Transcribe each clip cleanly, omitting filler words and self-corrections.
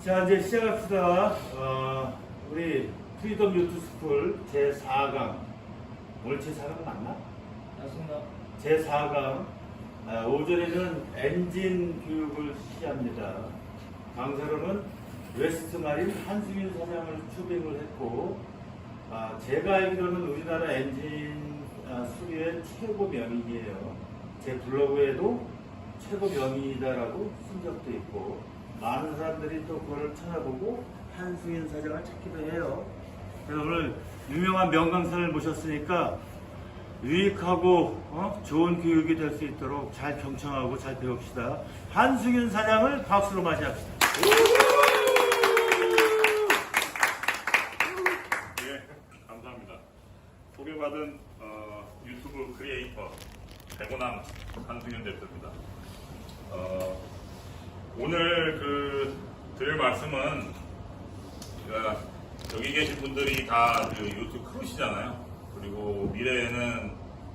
자, 이제 시작합시다. 우리 프리덤 유튜 스쿨 제4강. 오늘 제4강 맞나? 맞습니다. 제4강. 오전에는 엔진 교육을 시작합니다. 강사로는 웨스트마린 한승윤 사장을 추빙을 했고, 제가 알기로는 우리나라 엔진 수리의 최고 명인이에요. 제 블로그에도 최고 명인이다라고 쓴 적도 있고, 많은 사람들이 또 그걸 찾아보고 한승윤 사장을 찾기도 해요. 그래서 오늘 유명한 명강사를 모셨으니까 유익하고 좋은 교육이 될 수 있도록 잘 경청하고 잘 배웁시다. 한승윤 사장을 박수로 맞이합시다. 예, 감사합니다. 소개받은 유튜브 크리에이터 백오남 한승윤 대표입니다. 오늘 드릴 말씀은 여기 계신 분들이 다 요트 크루시잖아요. 그리고 미래에는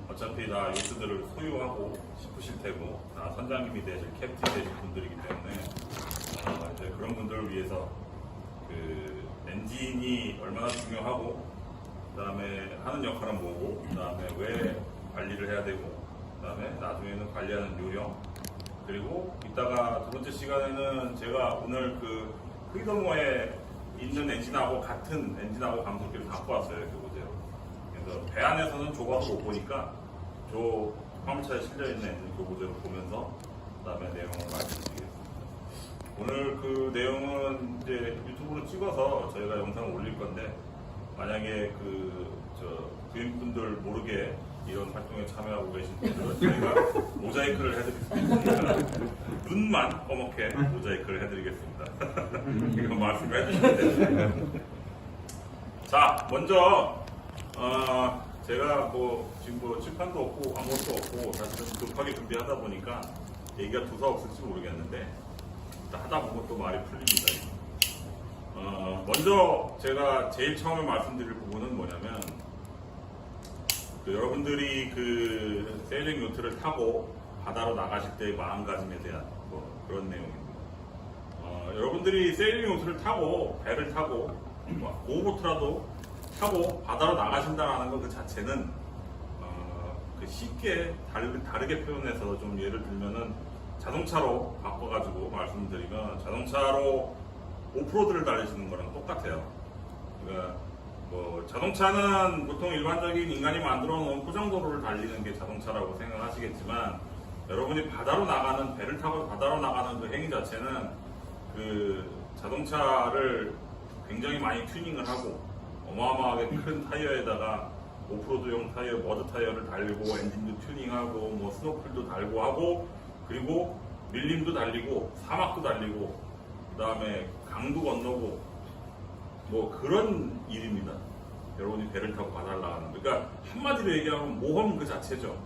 어차피 다 요트들을 소유하고 싶으실 테고 다 선장님이 되실 캡틴 되실 분들이기 때문에 이제 그런 분들을 위해서 엔진이 얼마나 중요하고 그 다음에 하는 역할은 뭐고 그 다음에 왜 관리를 해야 되고 그 다음에 나중에는 관리하는 요령 그리고 이따가 두 번째 시간에는 제가 오늘 프리덤호에 있는 엔진하고 같은 엔진하고 감속기를 갖고 왔어요. 이렇게 보세요. 그래서 배 안에서는 조각을 못 보니까 저 화물차에 실려있는 엔진 교보제로 보면서 그 다음에 내용을 말씀드리겠습니다. 오늘 그 내용은 이제 유튜브로 찍어서 저희가 영상을 올릴 건데 만약에 부인분들 모르게 이런 활동에 참여하고 계신 분들은 저희가 모자이크를 해드리겠습니다. 눈만 검게 모자이크를 해드리겠습니다. 이거 말씀을 해주시면 됩니다. 자, 먼저 제가 지금 칠판도 없고 아무것도 없고 사실은 급하게 준비하다 보니까 얘기가 두서없을지 모르겠는데 하다 보면 또 말이 풀립니다. 먼저 제가 제일 처음에 말씀드릴 부분은 뭐냐면 여러분들이 세일링 요트를 타고 바다로 나가실 때의 마음가짐에 대한 그런 내용입니다. 여러분들이 세일링 요트를 타고 배를 타고 고보트라도 타고 바다로 나가신다는 것 그 자체는 쉽게 다르게 표현해서 좀 예를 들면은 자동차로 바꿔가지고 말씀드리면 자동차로 오프로드를 달리시는 거랑 똑같아요. 그러니까 자동차는 보통 일반적인 인간이 만들어 놓은 포장도로를 달리는 게 자동차라고 생각하시겠지만 여러분이 바다로 나가는 배를 타고 바다로 나가는 그 행위 자체는 자동차를 굉장히 많이 튜닝을 하고 어마어마하게 큰 타이어에다가 오프로드용 타이어, 머드 타이어를 달고 엔진도 튜닝하고 스노클도 달고 하고 그리고 밀림도 달리고 사막도 달리고 그 다음에 강도 건너고 그런 일입니다. 여러분이 배를 타고 바다를 나가는 거. 그러니까 한마디로 얘기하면 모험 그 자체죠.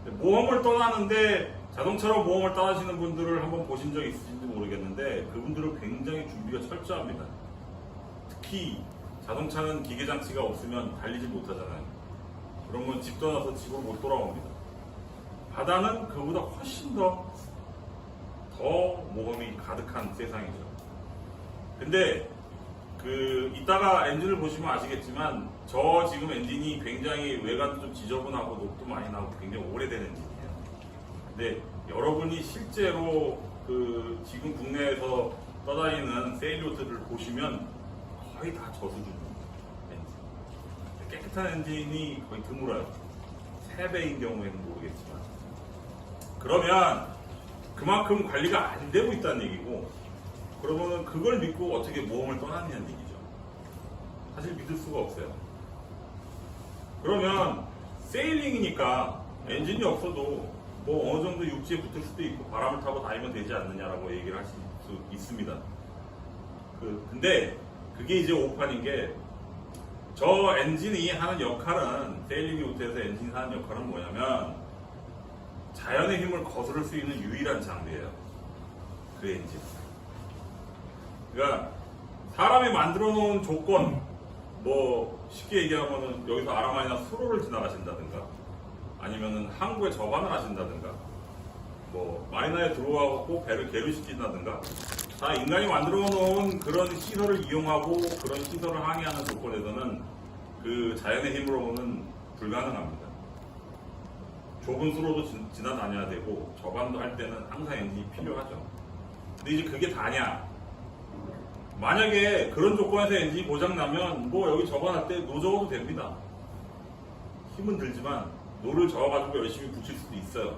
모험을 떠나는데 자동차로 모험을 떠나시는 분들을 한번 보신 적 있으신지 모르겠는데 그분들은 굉장히 준비가 철저합니다. 특히 자동차는 기계장치가 없으면 달리지 못하잖아요. 그러면 집 떠나서 집으로 못 돌아옵니다. 바다는 그보다 훨씬 더 모험이 가득한 세상이죠. 근데 이따가 엔진을 보시면 아시겠지만 저 지금 엔진이 굉장히 외관도 좀 지저분하고 녹도 많이 나고 굉장히 오래된 엔진이에요. 근데 여러분이 실제로 지금 국내에서 떠다니는 세일요트를 보시면 거의 다 저 수준 엔진. 깨끗한 엔진이 거의 드물어요. 3배인 경우에는 모르겠지만. 그러면 그만큼 관리가 안 되고 있다는 얘기고 그러면 그걸 믿고 어떻게 모험을 떠났냐는 얘기죠. 사실 믿을 수가 없어요. 그러면 세일링이니까 엔진이 없어도 어느 정도 육지에 붙을 수도 있고 바람을 타고 다니면 되지 않느냐라고 얘기를 할 수 있습니다. 근데 그게 이제 오판인 게 저 엔진이 하는 역할은 세일링 요트에서 엔진이 하는 역할은 뭐냐면 자연의 힘을 거스를 수 있는 유일한 장비예요. 그 엔진. 그러니까 사람이 만들어 놓은 조건 쉽게 얘기하면은 여기서 아라마이나 수로를 지나가신다든가 아니면은 항구에 접안을 하신다든가 마리나에 들어와갖고 배를 계류시킨다든가 다 인간이 만들어 놓은 그런 시설을 이용하고 그런 시설을 항해하는 조건에서는 그 자연의 힘으로는 불가능합니다. 좁은 수로도 지나다녀야 되고 저반도 할 때는 항상 엔진이 필요하죠. 근데 이제 그게 다냐? 만약에 그런 조건에서 엔진이 고장나면 뭐 여기 저반할 때 노 저어도 됩니다. 힘은 들지만 노를 저어가지고 열심히 붙일 수도 있어요.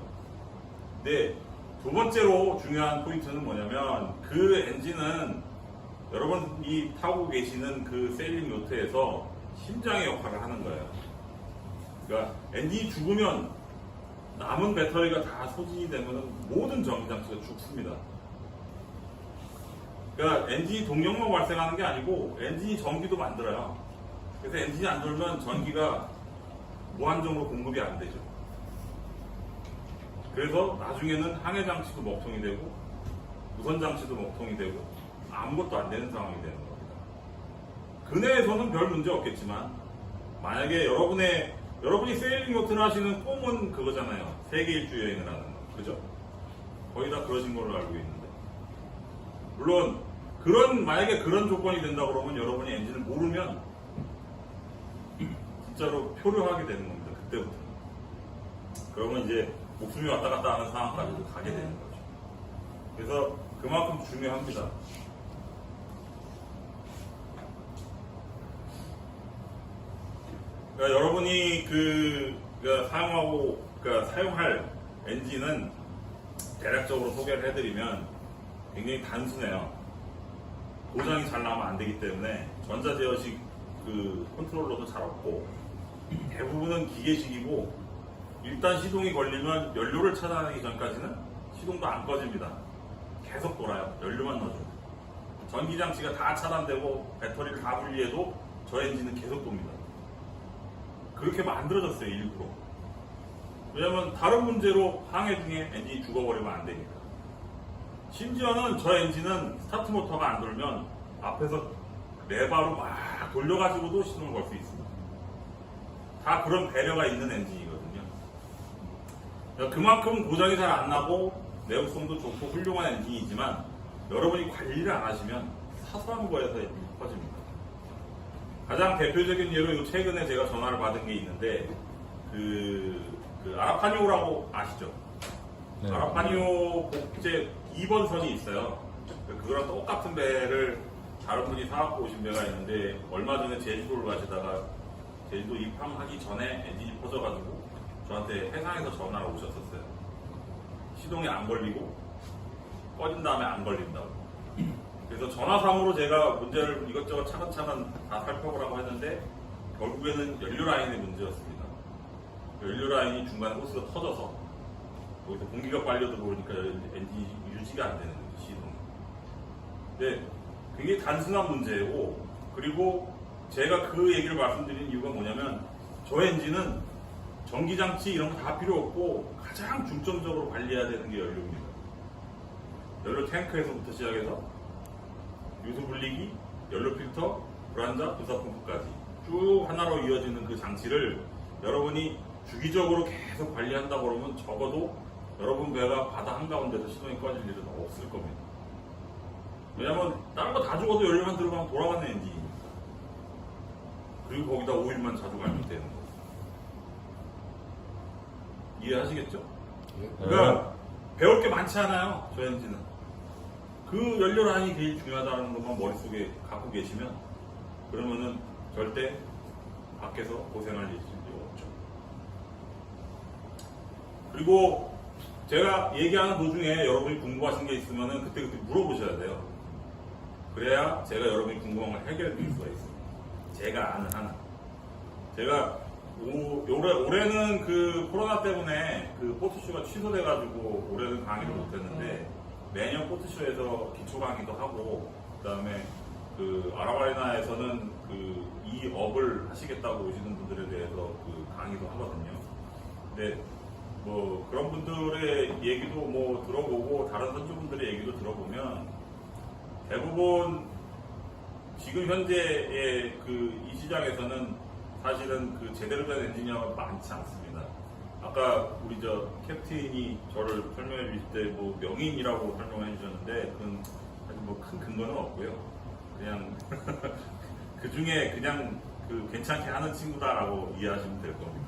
근데 두 번째로 중요한 포인트는 뭐냐면 그 엔진은 여러분이 타고 계시는 그 세일링 요트에서 심장의 역할을 하는 거예요. 그러니까 엔진이 죽으면 남은 배터리가 다 소진이 되면 모든 전기장치가 죽습니다. 그러니까 엔진이 동력만 발생하는 게 아니고 엔진이 전기도 만들어요. 그래서 엔진이 안 돌면 전기가 무한정으로 공급이 안 되죠. 그래서 나중에는 항해장치도 먹통이 되고 무선장치도 먹통이 되고 아무것도 안 되는 상황이 되는 겁니다. 근해에서는 별 문제 없겠지만 만약에 여러분이 세일링 요트를 하시는 꿈은 그거잖아요. 세계 일주 여행을 하는 거. 그죠? 거의 다 그러신 걸로 알고 있는데. 물론 만약에 그런 조건이 된다 그러면 여러분이 엔진을 모르면 진짜로 표류하게 되는 겁니다. 그때부터. 그러면 이제 목숨이 왔다 갔다 하는 상황까지도 가게 되는 거죠. 그래서 그만큼 중요합니다. 그러니까 여러분이 사용할 엔진은 대략적으로 소개를 해드리면 굉장히 단순해요. 고장이 잘 나면 안 되기 때문에 전자제어식 컨트롤러도 잘 없고 대부분은 기계식이고 일단 시동이 걸리면 연료를 차단하기 전까지는 시동도 안 꺼집니다. 계속 돌아요. 연료만 넣어줍니다. 전기장치가 다 차단되고 배터리를 다 분리해도 저 엔진은 계속 돕니다. 그렇게 만들어졌어요. 일부러. 왜냐면 다른 문제로 항해 중에 엔진이 죽어버리면 안 되니까. 심지어는 저 엔진은 스타트 모터가 안 돌면 앞에서 레바로 막 돌려가지고도 시동을 걸 수 있습니다. 다 그런 배려가 있는 엔진이거든요. 그만큼 고장이 잘 안 나고 내구성도 좋고 훌륭한 엔진이지만 여러분이 관리를 안 하시면 사소한 거에서 엔진이 터집니다. 가장 대표적인 예로 최근에 제가 전화를 받은 게 있는데 아라파니오라고 아시죠? 네. 아라파니오 복제 2번 선이 있어요. 그거랑 똑같은 배를 다른 분이 사갖고 오신 배가 있는데 얼마 전에 제주도를 가시다가 제주도 입항하기 전에 엔진이 퍼져가지고 저한테 해상에서 전화가 오셨었어요. 시동이 안 걸리고 꺼진 다음에 안 걸린다고. 그래서 전화상으로 제가 문제를 이것저것 차근차근 다 살펴보라고 했는데 결국에는 연료 라인의 문제였습니다. 연료 라인이 중간에 호스가 터져서 거기서 공기가 빨려 들어오니까 엔진이 유지가 안 되는 거죠, 시동이. 근데 굉장히 단순한 문제고, 그리고 제가 그 얘기를 말씀드린 이유가 뭐냐면 저 엔진은 전기장치 이런 거 다 필요 없고 가장 중점적으로 관리해야 되는 게 연료입니다. 연료 탱크에서부터 시작해서 유수 분리기, 연료 필터, 불안자, 부사 펌프까지 쭉 하나로 이어지는 그 장치를 여러분이 주기적으로 계속 관리한다 그러면 적어도 여러분 배가 바다 한가운데서 시동이 꺼질 일은 없을 겁니다. 왜냐면 다른 거 다 죽어도 연료만 들어가면 돌아가는 엔진이니까. 그리고 거기다 오일만 자주 갈면 되는 거. 이해하시겠죠? 그러니까 배울 게 많지 않아요, 저 엔진은. 그 연료 라인이 제일 중요하다는 것만 머릿속에 갖고 계시면 그러면은 절대 밖에서 고생할 일이 없죠. 그리고 제가 얘기하는 도중에 여러분이 궁금하신 게 있으면은 그때그때 물어보셔야 돼요. 그래야 제가 여러분이 궁금한 걸 해결해 드릴 수가 있습니다. 제가 아는 하나. 제가 올해는 그 코로나 때문에 그 포트쇼가 취소돼가지고 올해는 강의를 못했는데 매년 포트쇼에서 기초 강의도 하고 그다음에 그 아라바리나에서는 그 이 업을 하시겠다고 오시는 분들에 대해서 그 강의도 하거든요. 근데 뭐 그런 분들의 얘기도 뭐 들어보고 다른 선주분들의 얘기도 들어보면 대부분 지금 현재의 그 이 시장에서는 사실은 그 제대로 된 엔지니어가 많지 않습니다. 아까 우리 캡틴이 저를 설명해 주실 때 뭐 명인이라고 설명해 주셨는데 그건 사실 뭐 큰 근거는 없고요. 그냥 그 중에 그냥 그 괜찮게 하는 친구다라고 이해하시면 될 겁니다.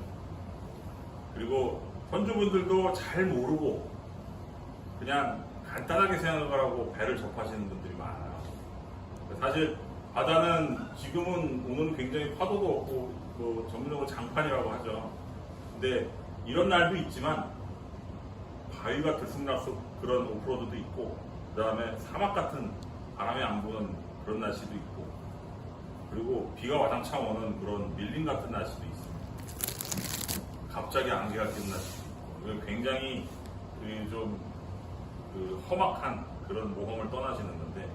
그리고 선주분들도 잘 모르고 그냥 간단하게 생각을 하고 배를 접하시는 분들이 많아요. 사실 바다는 지금은 오늘 굉장히 파도도 없고 뭐 전문용어로 장판이라고 하죠. 근데 이런 날도 있지만 바위가 들쑥날쑥 그런 오프로드도 있고, 그 다음에 사막 같은 바람이 안 부는 그런 날씨도 있고, 그리고 비가 와장창 오는 그런 밀림 같은 날씨도 있습니다. 갑자기 안개가 끼는 날씨도 있고, 굉장히 좀 험악한 그런 모험을 떠나시는 건데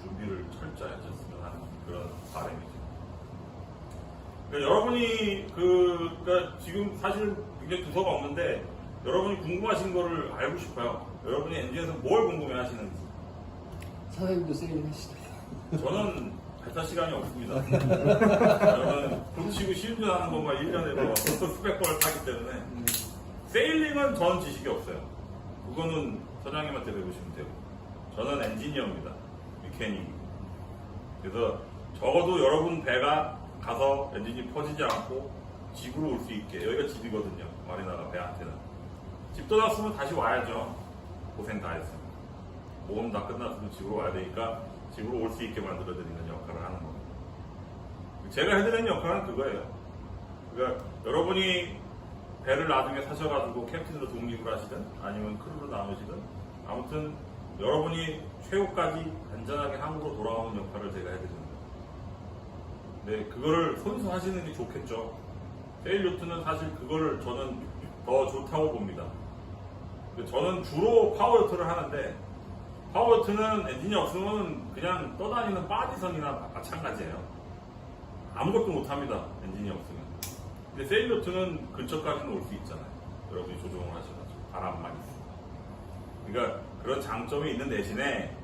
준비를 철저히 하셨으면 하는 그런 바람이죠. 그러니까 여러분이 그러니까 지금 사실 굉장히 두서가 없는데 여러분이 궁금하신 거를 알고 싶어요. 여러분이 엔진에서 뭘 궁금해 하시는지. 사장님도 세일 하시죠. 저는 배타 시간이 없습니다. 저는 돈 치고 시운전하는 것만 1년에 뭐 수백 번을 타기 때문에 세일링은 저는 지식이 없어요. 그거는 사장님한테 배우시면 되고, 저는 엔지니어입니다. 메케닉. 그래서 적어도 여러분 배가 가서 엔진이 퍼지지 않고 집으로 올 수 있게, 여기가 집이거든요. 마리나가 배한테는. 집 떠났으면 다시 와야죠. 고생 다 했어요. 모험 다 끝났으면 집으로 와야 되니까 집으로 올 수 있게 만들어드리는 역할을 하는 겁니다. 제가 해드리는 역할은 그거예요. 그러니까 여러분이 배를 나중에 사셔가지고 캡틴으로 독립을 하시든 아니면 크루로 나오시든 아무튼 여러분이 최후까지 안전하게 항구로 돌아오는 역할을 제가 해드립니다. 네, 그거를 손수 하시는 게 좋겠죠. 세일 요트는 사실 그거를 저는 더 좋다고 봅니다. 저는 주로 파워 요트를 하는데, 파워 요트는 엔진이 없으면 그냥 떠다니는 바디선이나 마찬가지예요. 아무것도 못합니다, 엔진이 없으면. 근데 세일 요트는 근처까지는 올 수 있잖아요. 여러분이 조종을 하셔가지고 바람만 있으면. 그러니까 그런 장점이 있는 대신에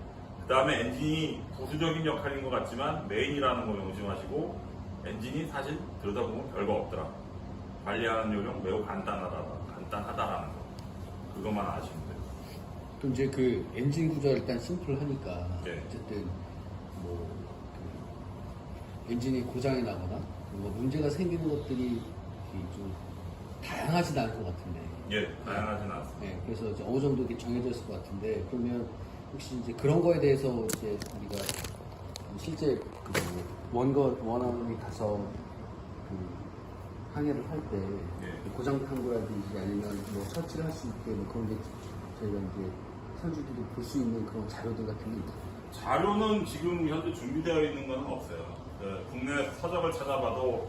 그 다음에 엔진이 부수적인 역할인 것 같지만 메인이라는 거 명심하시고, 엔진이 사실 들여다보면 별거 없더라. 관리하는 요령 매우 간단하다라는 거. 그것만 아시면 돼요. 그럼 이제 그 엔진 구조가 일단 심플하니까 네. 어쨌든 뭐 엔진이 고장이 나거나 뭐 문제가 생기는 것들이 좀 다양하진 않을 것 같은데. 예, 다양하진 않습니다. 네, 그래서 이제 어느 정도 이렇게 정해져 있을 것 같은데, 그러면 혹시 이제 그런 거에 대해서 이제 우리가 실제 원원이 가서 그 항해를 할 때 예. 고장 탐구라든지 아니면 뭐 처치를 할 수 있게 뭐 그런 게 저희가 이제 선수들이 볼 수 있는 그런 자료들 같은 게 있나요? 자료는 지금 현재 준비되어 있는 건 없어요. 국내 서적을 찾아봐도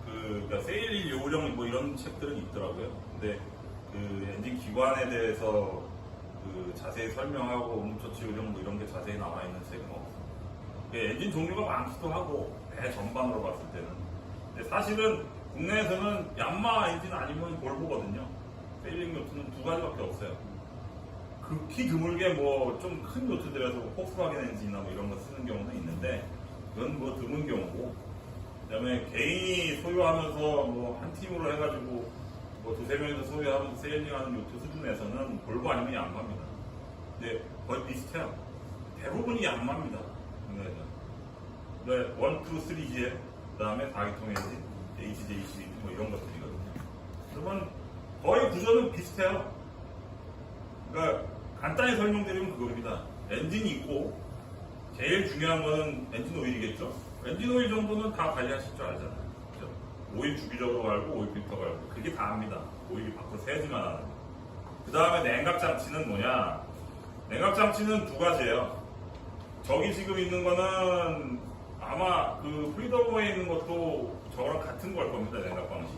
그러니까 세일 요령 뭐 이런 책들은 있더라고요. 근데 그 엔진 기관에 대해서 그 자세히 설명하고 음처치 요령 뭐 이런 게 자세히 나와 있는 책은 없어요. 엔진 종류가 많기도 하고 배 전반으로 봤을 때는. 근데 사실은 국내에서는 얀마 엔진 아니면 볼보거든요. 세일링 요트는 두 가지밖에 없어요. 극히 드물게 뭐 좀 큰 요트들에서 폭스바겐 엔진이나 뭐 이런 거 쓰는 경우는 있는데 그건 뭐 드문 경우고, 그다음에 개인이 소유하면서 뭐 한 팀으로 해가지고 뭐 두세 명이서 소유하면서 세일링하는 요트 수준에서는 볼보 아니면 얀마입니다. 근데 거의 비슷해요. 대부분이 얀마입니다. 국내에서는. 네, 1, 2, 3G에 그다음에 4기통 엔진, HJC 뭐 이런 것들이거든요. 그러면 거의 구조는 비슷해요. 그러니까 간단히 설명드리면 그겁니다. 엔진이 있고 제일 중요한 거는 엔진 오일이겠죠. 엔진 오일 정도는 다 관리하실 줄 알잖아요. 그렇죠? 오일 주기적으로 갈고 오일 필터 갈고 그게 다 합니다. 오일이 밖으로 새지만 하는 거. 그 다음에 냉각 장치는 뭐냐? 냉각 장치는 두 가지예요. 저기 지금 있는 거는 아마 그 프리더머에 있는 것도 저거랑 같은 걸 겁니다. 냉각 방식.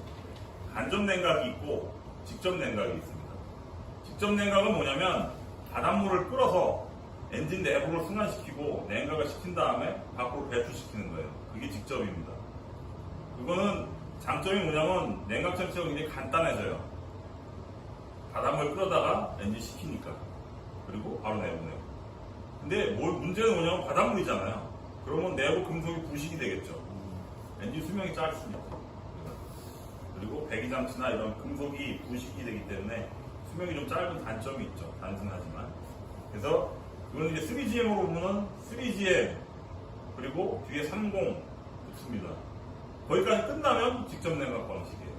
간접 냉각이 있고 직접 냉각이 있습니다. 직접 냉각은 뭐냐면 바닷물을 끌어서 엔진 내부로 순환시키고 냉각을 시킨 다음에 밖으로 배출시키는 거예요. 그게 직접입니다. 그거는 장점이 뭐냐면 냉각 장치가 굉장히 간단해져요. 바닷물 끌어다가 엔진 시키니까. 그리고 바로 내보내고. 근데 문제는 뭐냐면 바닷물이잖아요. 그러면 내부 금속이 부식이 되겠죠. 엔진 수명이 짧습니다. 그리고 배기장치나 이런 금속이 부식이 되기 때문에 수명이 좀 짧은 단점이 있죠. 단순하지만. 그래서 그건 이제 3GM으로 보면은 3GM 그리고 뒤에 30 붙습니다. 거기까지 끝나면 직접 냉각 방식이에요.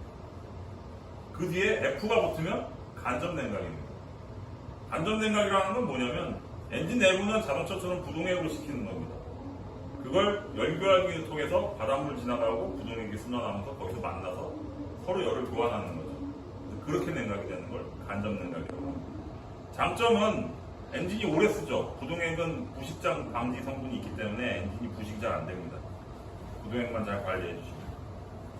그 뒤에 F가 붙으면 간접 냉각입니다. 간접 냉각이라는 건 뭐냐면 엔진 내부는 자동차처럼 부동액으로 시키는 겁니다. 그걸 열교환기를 통해서 바닷물 지나가고 부동액이 순환하면서 거기서 만나서 서로 열을 교환하는 거죠. 그렇게 냉각이 되는 걸 간접 냉각이라고 합니다. 장점은 엔진이 오래 쓰죠. 부동액은 부식장 방지 성분이 있기 때문에 엔진이 부식이 잘 안 됩니다. 부동액만 잘 관리해 주시면.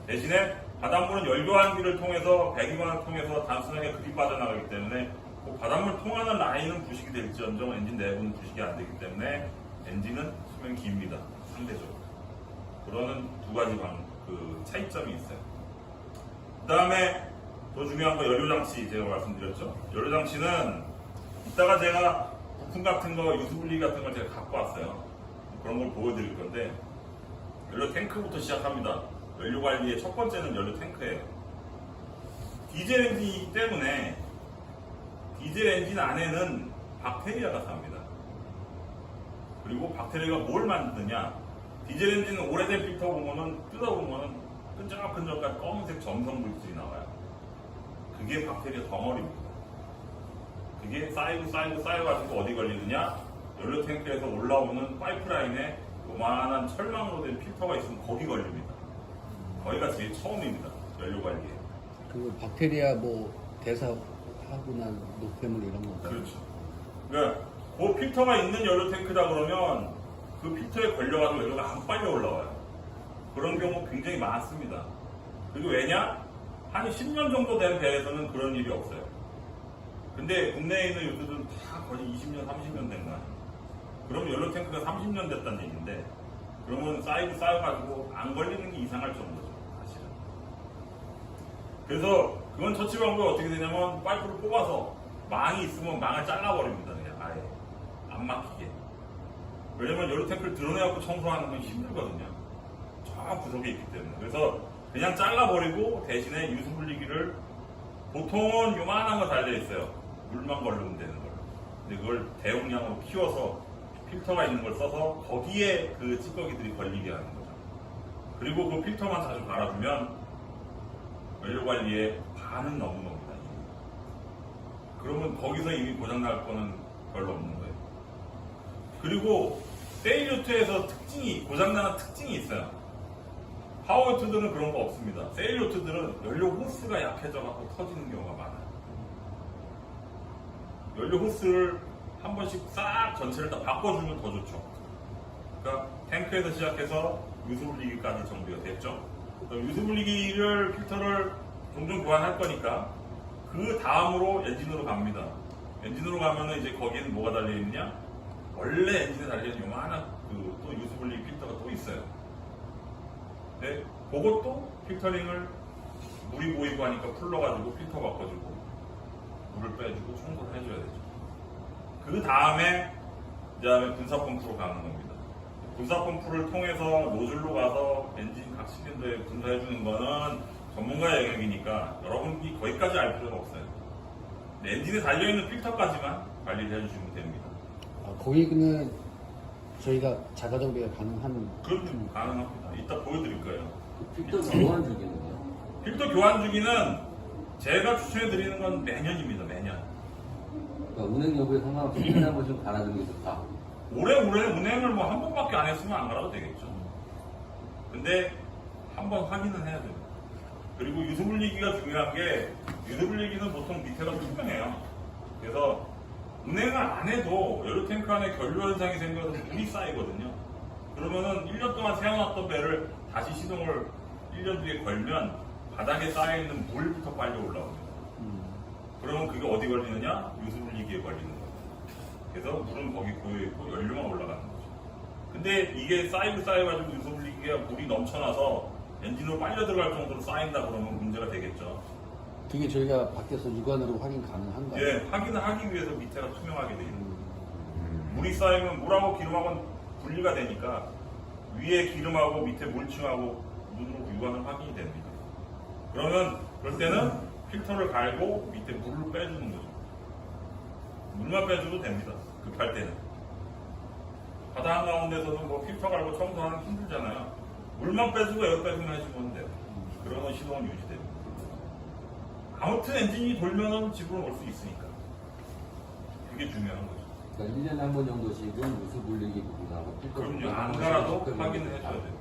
대신에 바닷물은 열교환기를 통해서 배기관을 통해서 단순하게 그리 빠져나가기 때문에 그 바닷물 통하는 라인은 부식이 될지언정 엔진 내부는 부식이 안 되기 때문에 엔진은 수명이 깁니다. 상대적으로. 그러는 두 가지 차이점이 있어요. 그 다음에 더 중요한 거 연료장치 제가 말씀드렸죠. 연료장치는 이따가 제가 부품 같은 거, 유수분리 같은 걸 제가 갖고 왔어요. 그런 걸 보여드릴 건데 연료 탱크부터 시작합니다. 연료 관리의 첫 번째는 연료 탱크예요. 디젤 엔진이기 때문에 디젤 엔진 안에는 박테리아가 삽니다. 그리고 박테리아가 뭘 만드느냐? 디젤 엔진은 오래된 필터 보면은 뜯어보면은 끈적끈적한 검은색 점성 물질이 나와요. 그게 박테리아 덩어리입니다. 그게 쌓여가지고 어디 걸리느냐? 연료 탱크에서 올라오는 파이프라인에 요만한 철망으로 된 필터가 있으면 거기 걸립니다. 거기가 제일 처음입니다. 연료 관리에. 그 박테리아 뭐 대사하고 난 노폐물 이런 거. 그렇죠. 그러니까 그 필터가 있는 연료 탱크다 그러면 그 필터에 걸려가지고 연료가 안 빨리 올라와요. 그런 경우 굉장히 많습니다. 그리고 왜냐? 한 10년 정도 된 배에서는 그런 일이 없어요. 근데 국내에 있는 요트들은 다 거의 20년, 30년 된 거 아니에요. 그러면 연료 탱크가 30년 됐다는 얘기인데 그러면 쌓여가지고 안 걸리는 게 이상할 정도죠. 사실은. 그래서 그건 처치 방법이 어떻게 되냐면 파이프를 뽑아서 망이 있으면 망을 잘라버립니다. 그냥 아예 안 막히게. 왜냐면 연료 탱크를 드러내갖고 청소하는 건 힘들거든요. 저 구석에 있기 때문에. 그래서 그냥 잘라버리고 대신에 유수분리기를 보통은 요만한 거 달려있어요. 물만 걸르면 되는 걸. 근데 그걸 대용량으로 키워서 필터가 있는 걸 써서 거기에 그 찌꺼기들이 걸리게 하는 거죠. 그리고 그 필터만 자주 갈아주면 연료 관리에 반은 넘는 겁니다. 그러면 거기서 이미 고장날 거는 별로 없는 거예요. 그리고 세일요트에서 고장나는 특징이 있어요. 파워요트들은 그런 거 없습니다. 세일요트들은 연료 호스가 약해져갖고 터지는 경우가 많아요. 연료 호스를 한 번씩 싹 전체를 다 바꿔주면 더 좋죠. 그러니까 탱크에서 시작해서 유수분리기까지 정비가 됐죠. 유수분리기를 필터를 종종 교환할 거니까 그 다음으로 엔진으로 갑니다. 엔진으로 가면은 이제 거기에는 뭐가 달려있느냐? 원래 엔진에 달려있는 요만한 또 유수분리기 필터가 또 있어요. 네, 그것도 필터링을 물이 고이고 하니까 풀러가지고 필터 바꿔주고 물을 빼주고 청소를 해줘야 되죠. 그 다음에 분사 펌프로 가는 겁니다. 분사 펌프를 통해서 노즐로 가서 엔진 각 실린더에 분사해주는 거는 전문가의 영역이니까 여러분이 거기까지 알 필요가 없어요. 엔진에 달려있는 필터까지만 관리를 해주시면 됩니다. 거기는 저희가 자가 정비가 가능한. 그럼 가능합니다. 이따 보여드릴 거예요. 필터 교환 주기는요? 필터 교환 주기는 제가 추천해드리는 건 매년입니다. 매년. 그러니까 운행 여부에 상관없이 1년에 한 번씩 갈아주는 게 좋다. 올해 운행을 뭐 한 번밖에 안 했으면 안 갈아도 되겠죠. 근데 한 번 확인은 해야 돼요. 그리고 유수분리기가 중요한 게 유수분리기는 보통 밑에가 투명해요. 그래서 운행을 안 해도 연료 탱크 안에 결로 현상이 생겨서 물이 쌓이거든요. 그러면은 1년 동안 세워놨던 배를 다시 시동을 1년 뒤에 걸면 바닥에 쌓여있는 물부터 빨리 올라옵니다. 그러면 그게 어디 걸리느냐? 유수분리기에 걸리는 거예요. 그래서 물은 거기 고여있고 연료만 올라가는 거죠. 근데 이게 쌓여가지고 유수분리기가 물이 넘쳐나서 엔진으로 빨려 들어갈 정도로 쌓인다 그러면 문제가 되겠죠. 그게 저희가 밖에서 육안으로 확인 가능한가요? 예, 확인을 하기 위해서 밑에가 투명하게 되어 있는 거예요. 물이 쌓이면 물하고 기름하고는 분리가 되니까 위에 기름하고 밑에 물층하고 눈으로 육안을 확인이 됩니다. 그러면 그럴 때는 필터를 갈고 밑에 물을 빼주는 거죠. 물만 빼줘도 됩니다. 급할 때는. 바다 한가운데서도 뭐 필터 갈고 청소하는 게 힘들잖아요. 물만 빼주고 에어 빼주면 해주면 돼요. 그러면 시동은 유지됩니다. 아무튼 엔진이 돌면은 집으로 올 수 있으니까. 그게 중요한 거죠. 그러니까 1년에 한 번 정도씩은 누수 분리기 부분하고 필터 그럼요. 분리기 안 부분하고 가라도 체크를 확인을 해줘야 돼요.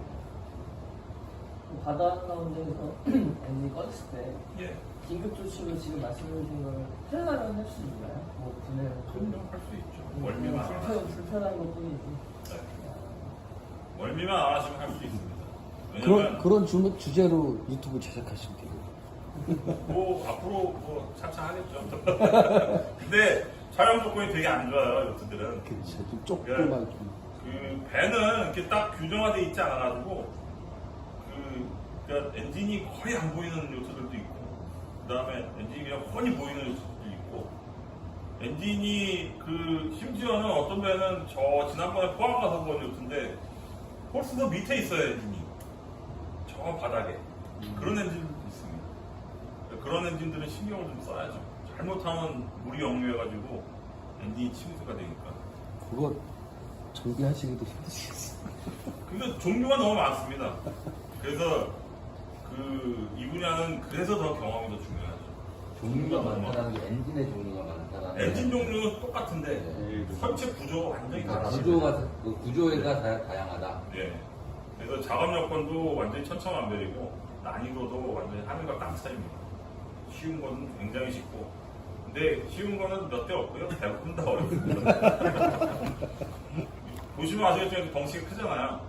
바다 가운데서 엔진이 꺼졌을 때 예. 긴급 조치로 지금 말씀해주신 거를 하려면 할 수 있나요? 뭐 분해를 그럼요. 할 수 있죠. 월미만 안 하시면. 불편한 것 뿐이지. 네. 월미만 안 하시면 할 수 있습니다. 그런 왜냐면 그런 주제로 유튜브 제작하시면 돼요. 뭐 앞으로 뭐 차차 하겠죠. 근데 촬영 조건이 되게 안 좋아요. 요트들은. 그렇죠. 좀 조그만 그 배는 이렇게 딱 규정화돼 있지 않아가지고 그러니까 엔진이 거의 안 보이는 요트들도 있고 그다음에 엔진이 그냥 훤히 보이는 요트들도 있고 엔진이 심지어는 어떤 배는 저 지난번에 포항 가서 본 요트인데 홀스도 밑에 있어요. 엔진이 저 바닥에 그런 엔진들도 있습니다. 그런 엔진들은 신경을 좀 써야죠. 잘못하면 물이 역류해가지고 엔진이 침수가 되니까. 그거 정비하시기도 힘드시겠어요. 근데 종류가 너무 많습니다. 그래서 이 분야는 그래서 더 경험이 더 중요하죠. 종류가 많다는 게 엔진의 종류가 많다는 엔진 종류는 똑같은데 네. 설치 구조가 완전히 그러니까 다르죠. 구조가 다양하다. 예. 그래서 작업 여건도 완전히 천차만별이고 난이도도 완전히 하늘과 땅 차이입니다. 쉬운 거는 굉장히 쉽고, 근데 쉬운 거는 몇 대 없고요. 대부분 다 어렵습니다. 보시면 아시겠지만 덩치가 크잖아요.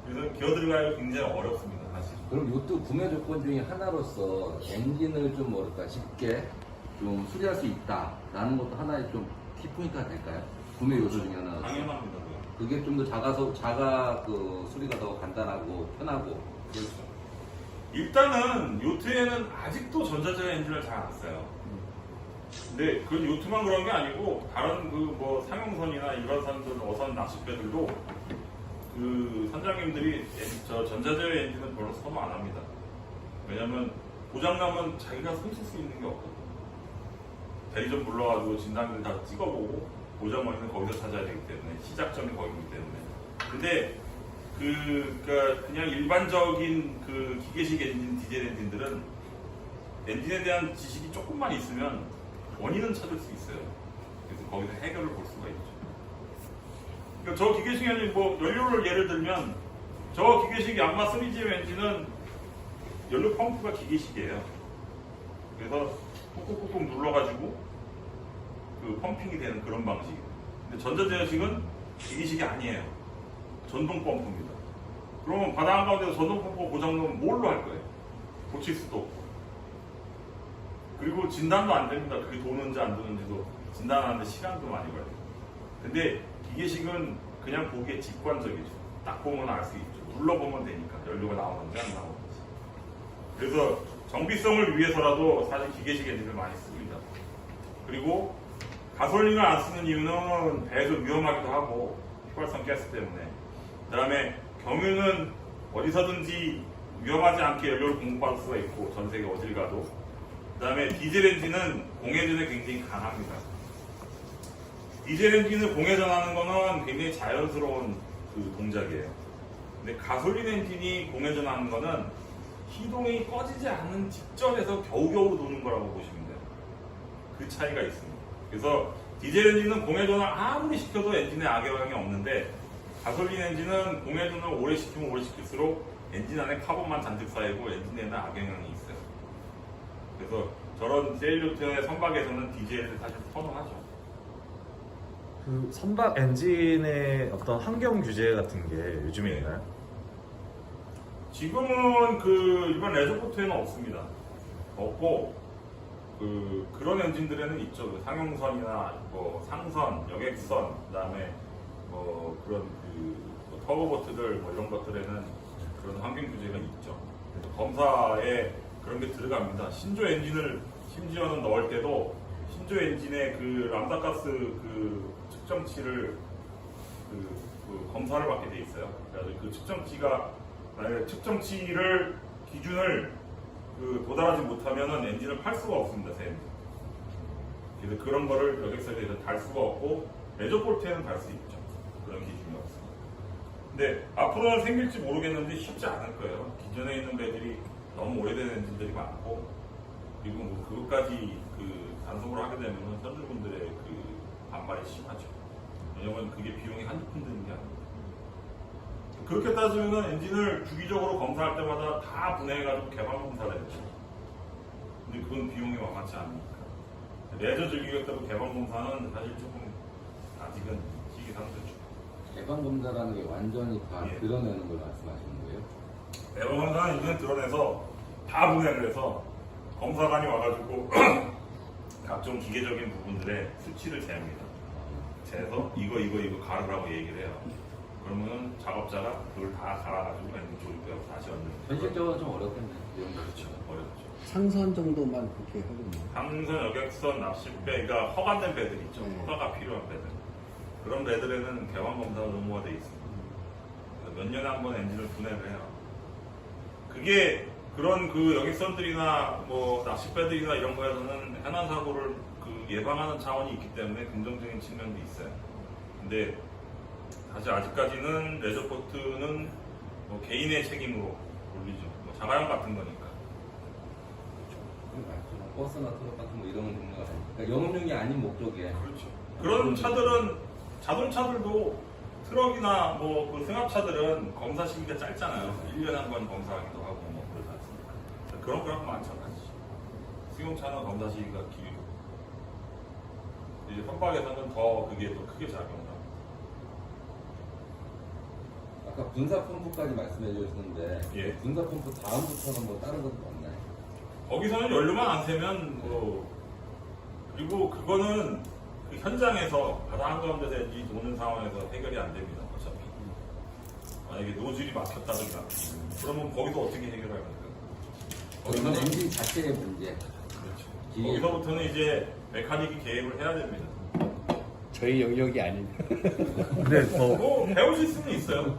그래서 기어 들어가기가 굉장히 어렵습니다, 사실. 그럼 요트 구매 조건 중에 하나로서 엔진을 좀 뭐랄까 쉽게 좀 수리할 수 있다라는 것도 하나의 좀 키포인트가 될까요? 구매 요소 중에 하나. 당연합니다. 그게 좀 더 수리가 더 간단하고 편하고. 그렇죠. 일단은 요트에는 아직도 전자제어 엔진을 잘 안 써요. 근데 그 요트만 그런 게 아니고 다른 뭐 상용선이나 일반선들 어선 낚싯배들도 선장님들이 저 전자제어 엔진은 별로 선호 안 합니다. 왜냐면 고장나면 자기가 손쓸 수 있는 게 없거든요. 대리점 불러가지고 진단기를 다 찍어보고 고장 원인은 거기서 찾아야 되기 때문에 시작점이 거기이기 때문에. 근데 그냥 일반적인 기계식 엔진, 디젤 엔진들은 엔진에 대한 지식이 조금만 있으면 원인은 찾을 수 있어요. 그래서 거기서 해결을 볼 수가 있죠. 그러니까 저 기계식 엔진, 연료를 예를 들면, 저 기계식 양마 3GM 엔진은 연료 펌프가 기계식이에요. 그래서 꾹꾹꾹꾹 눌러가지고 펌핑이 되는 그런 방식이에요. 근데 전자제어식은 기계식이 아니에요. 전동 펌프입니다. 그러면 바다 한가운데서 전동 펌프가 고장나면 뭘로 할 거예요? 고칠 수도 없고. 그리고 진단도 안 됩니다. 그게 도는지 안 도는지도 진단하는데 시간도 많이 걸려요. 근데 기계식은 그냥 보기에 직관적이죠. 딱 보면 알 수 있죠. 눌러보면 되니까 연료가 나오는지 안 나오는지. 그래서 정비성을 위해서라도 사실 기계식 엔진을 많이 씁니다. 그리고 가솔린을 안 쓰는 이유는 배도 위험하기도 하고 휘발성 가스 때문에. 그 다음에 경유는 어디서든지 위험하지 않게 연료를 공급받을 수가 있고 전 세계 어딜 가도. 그 다음에 디젤 엔진은 공회전에 굉장히 강합니다. 디젤 엔진을 공회전하는 거는 굉장히 자연스러운 동작이에요. 근데 가솔린 엔진이 공회전하는 거는 시동이 꺼지지 않는 직전에서 겨우겨우 도는 거라고 보시면 돼요. 그 차이가 있습니다. 그래서 디젤 엔진은 공회전을 아무리 시켜도 엔진에 악영향이 없는데 가솔린 엔진은 공회전을 오래 시키면 오래 시킬수록 엔진 안에 카본만 잔뜩 쌓이고 엔진에는 악영향이 있어요. 그래서 저런 제일요트의 선박에서는 디젤을 사실 선호하죠. 선박 엔진의 어떤 환경 규제 같은 게 요즘에 있나요? 지금은 일반 레저보트에는 없습니다. 없고 그런 엔진들에는 있죠. 상용선이나 상선, 여객선, 그다음에 그런 터보보트들 이런 것들에는 그런 환경 규제가 있죠. 그래서 검사에 그런 게 들어갑니다. 신조 엔진을 심지어는 넣을 때도 신조 엔진의 람다가스 측정치를 검사를 받게 돼 있어요. 그래서 그 측정치가 만약에 측정치를 기준을 도달하지 못하면은 엔진을 팔 수가 없습니다, 새 엔진. 그래서 그런 거를 여객선에 대해서 달 수가 없고 레저볼트에는 달 수 있죠. 그런 기준이 없습니다. 근데 앞으로는 생길지 모르겠는데 쉽지 않을 거예요. 기존에 있는 배들이 너무 오래된 엔진들이 많고, 그리고 뭐 그것까지 그 단속을 하게 되면 선주분들의 그 반발이 심하죠. 왜냐면 그게 비용이 한두 푼 드는 게 아닙니다. 그렇게 따지면 엔진을 주기적으로 검사할 때마다 다 분해해가지고 개방 검사를 했죠. 근데 그건 비용이 만만치 않으니까. 레저 즐기겠다고 개방 검사는 사실 조금 아직은 시기상조죠. 개방 검사라는 게 완전히 다 예. 드러내는 걸 말씀하시는 거예요? 개방 검사는 엔진을 드러내서 다 분해를 해서 검사관이 와가지고 각종 기계적인 부분들의 수치를 재합니다. 재서 이거 가르라고 얘기를 해요. 그러면 작업자가 그걸 다 갈아가지고 엔진 조립하고 다시 얹는. 현실적으로 좀 어렵겠네요. 이런 거. 그렇죠. 어렵죠. 상선 정도만 그렇게 하겠네요. 상선, 여객선, 납십배, 그러니까 허가된 배들 있죠. 네. 허가가 필요한 배들. 그런 배들에는 개방 검사가 의무화 돼 있습니다. 그래서 몇 년에 한 번 엔진을 분해를 해요. 그게 그런 그 여객선들이나 뭐 납십배들이나 이런 거에서는 해난 사고를 그 예방하는 차원이 있기 때문에 긍정적인 측면도 있어요. 근데 사실 아직까지는 레저포트는 뭐 개인의 책임으로 올리죠. 뭐 자가용 같은 거니까. 버스나 트럭 같은 거 이런 경우가 아니니까 그러니까 영업용이 아닌 목적에 그렇죠. 그런 차들은 자동차들도 트럭이나 뭐 그 승합차들은 검사 시기가 짧잖아요. 1년에 한 번 검사하기도 하고 뭐 그러지 않습니까? 그런 거랑 마찬가지. 승용차는 검사 시기가 길고 이제 선박에서는 더 그게 더 크게 작용을 합니다. 아까 분사 펌프까지 말씀해 주셨는데 예. 분사 펌프 다음부터는 뭐 다른 것도 없나요? 거기서는 연료만 안 세면 뭐 그리고 그거는 그 현장에서 바다 한가운데서 엔진이 도는 상황에서 해결이 안 됩니다. 어차피 만약에 노즐이 막혔다든가 그러면 거기서 어떻게 해결할 겁니까? 거기서 엔진 자체의 문제. 그렇죠. 기계. 거기서부터는 이제 메카닉이 개입을 해야 됩니다. 저희 영역이 아닙니다. 근데 뭐 배우실 수는 있어요.